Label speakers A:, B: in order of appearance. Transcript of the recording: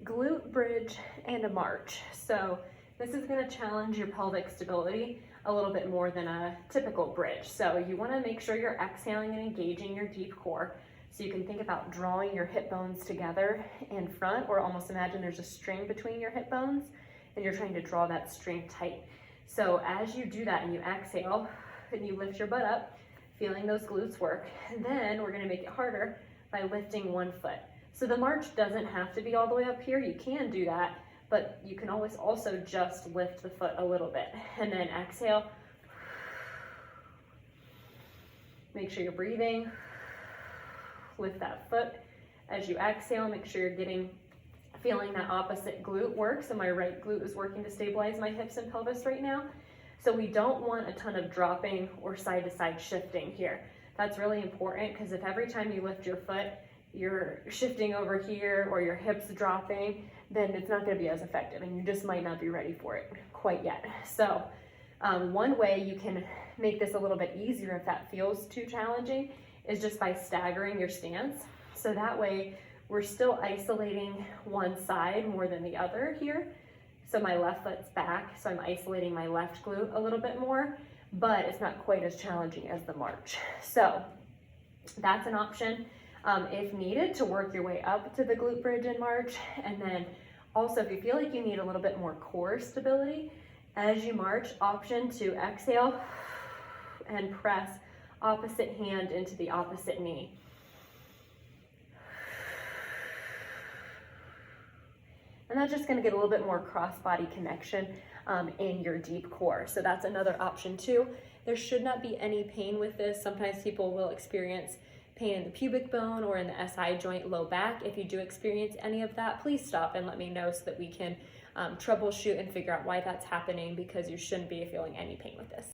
A: glute bridge and a march. So this is going to challenge your pelvic stability a little bit more than a typical bridge. So you want to make sure you're exhaling and engaging your deep core. So you can think about drawing your hip bones together in front, or almost imagine there's a string between your hip bones and you're trying to draw that string tight. So as you do that and you exhale and you lift your butt up, feeling those glutes work, and then we're going to make it harder by lifting one foot. So the march doesn't have to be all the way up here. You can do that, but you can always also just lift the foot a little bit and then exhale. Make sure you're breathing. Lift that foot. As you exhale, make sure you're feeling that opposite glute work. So my right glute is working to stabilize my hips and pelvis right now. So we don't want a ton of dropping or side to side shifting here. That's really important, because if every time you lift your foot, you're shifting over here or your hips dropping, then it's not going to be as effective and you just might not be ready for it quite yet. So one way you can make this a little bit easier if that feels too challenging is just by staggering your stance. So that way we're still isolating one side more than the other here. So my left foot's back, so I'm isolating my left glute a little bit more, but it's not quite as challenging as the march. So that's an option if needed to work your way up to the glute bridge and march. And then also if you feel like you need a little bit more core stability as you march, option to exhale and press opposite hand into the opposite knee. And that's just gonna get a little bit more cross-body connection in your deep core. So that's another option too. There should not be any pain with this. Sometimes people will experience pain in the pubic bone or in the SI joint low back. If you do experience any of that, please stop and let me know so that we can troubleshoot and figure out why that's happening, because you shouldn't be feeling any pain with this.